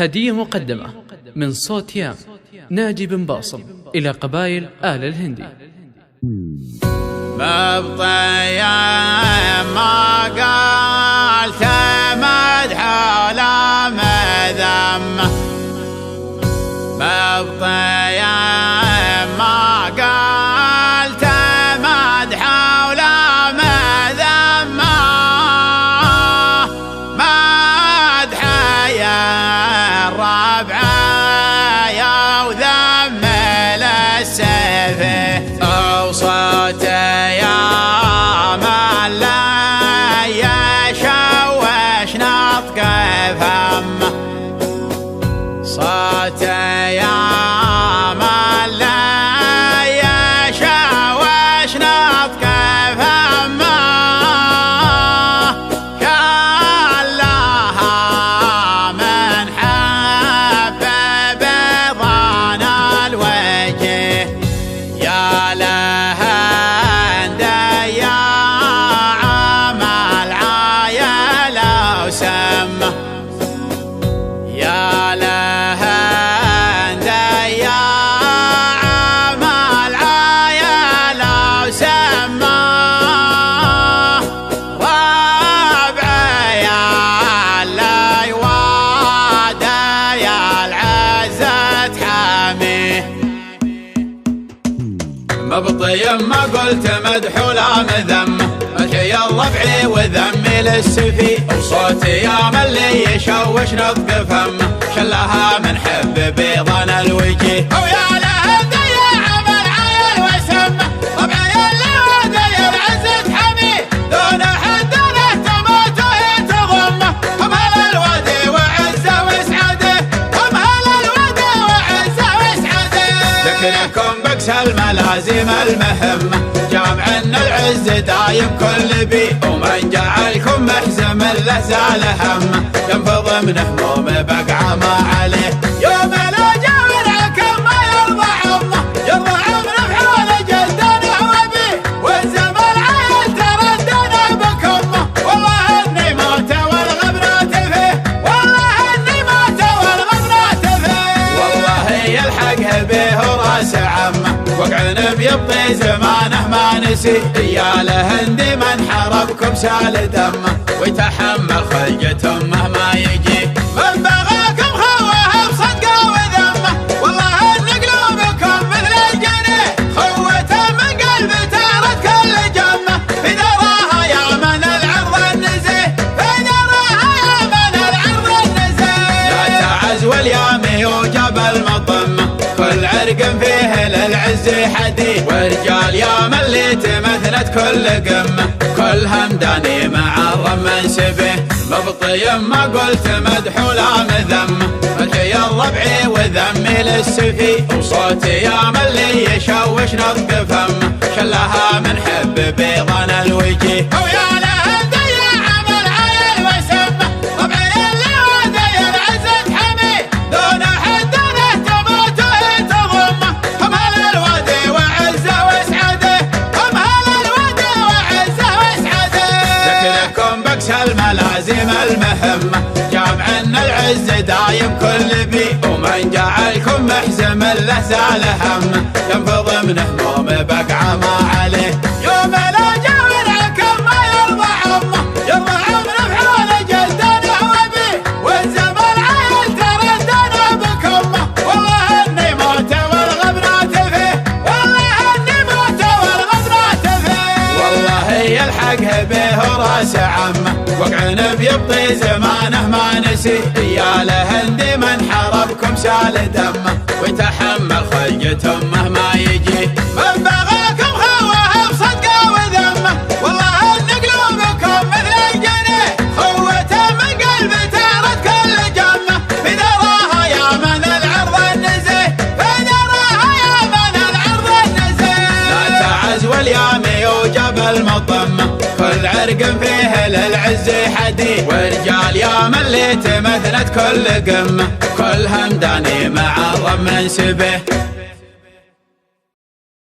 هدية مقدمة من صوت يام ناجي بن باصم إلى قبائل آل الهندي. مبطيا ما قالت مدح ولا مذمة، مبطيا ما قالت مدح ولا مذمة، مدح يا الربع يا وذم للسيف وصوت يا من لا يشوش نطق فمه، صوت يا من لا يشوش نطق فمه، كلها من حب بيضان الوجه، يا لها يا عمل عايلة وسمه، يا لها يا عمل عايلة وسمه، ربع يا اللي وادى يا العزة حاميه، مبطي ما قلت مدح ولا مذمة، مدحي الربعي وذمي للسفي، وصوتي يا من لي يشوش نطق فمه، شلها من حب بيضان الوجه، ويا له يا عمل عايل وسمه، ربعي اللي وادي العزة حميه، دون حد له تموت وهي تضمه، هم هل الوادي وعزه واسعده، هم هل الوادي وعزه واسعده، ذكركم بكس الملازم المهمة، جامعنا العز دايم كل بي، ومن جعلكم محزم له زال همه، ينفض من هموم بقعه ما عليه، يوم لا جاوركم ما يرضى عمه، يرضى عمر بحول جدنا وبيه، والزمن عيل تردنا بكمه، والله اني موت والغبنات فيه، والله اني موت والغبنات فيه، والله يلحقه به راس عمه، وقعنا بيبطي زمانه ما نسي، يا لهندي من حربكم سال دمه، ويتحمل خلقة امه ما يجي، من بغاكم خوه بصدقه وذمه، والله ان قلوبكم مثل الجنيه، خوته من قلبه رد كل جمه، في ذراها يا من العرض النزيه، في ذراها يا من العرض النزيه، لا تعز واليامي وجبل مطمه، كل عرق فيه للعز حديد، ورجال يا من اللي تمثلت كل قمه، كل همداني مع الرم منسبه، مبطي ما قلت مدح ولا مذمه، مدحي الربعي وذمي للسفي، وصوتي يا من اللي يشوش نطق فمه، شلها من حب بيضان الوجه، ويا له يا عمل عايل وسمه، ربعي اللي وادي العزة حميه، دون حد له تموت وهي تضمه، هم هل الوادي وعزه واسعده، هم هل الوادي وعزه واسعده، ذكركم بكس الملازم المهمة، جامعنا العز دايم كل بي، ومن جعلكم محزم له زال همه، ينفض من هموم بقعه ما عليه، يوم لا جاوركم ما يرضى عمه، يرضى عمر بحول جدنا وبيه، والزمن عيل تردنا بكمه، والله اني موت والغبنات فيه، والله اني موت والغبنات فيه، والله يلحقه به راس عمه، وقعنا بيبطي زمانه ما نسي، يا لهندي من حربكم سال دمه، ويتحمل خلقة امه ما يجي، من بغاكم خوه بصدقه وذمه، والله ان قلوبكم مثل الجنيه، خوته من قلبه رد كل جمه، في ذراها يا من العرض النزيه، في ذراها يا من العرض النزيه، لا تعز واليامي وجبل مطمه، كل عرق فيه للعز حديد، ورجال يا من اللي تمثلت كل قمه، كل همداني مع الرم منسبه.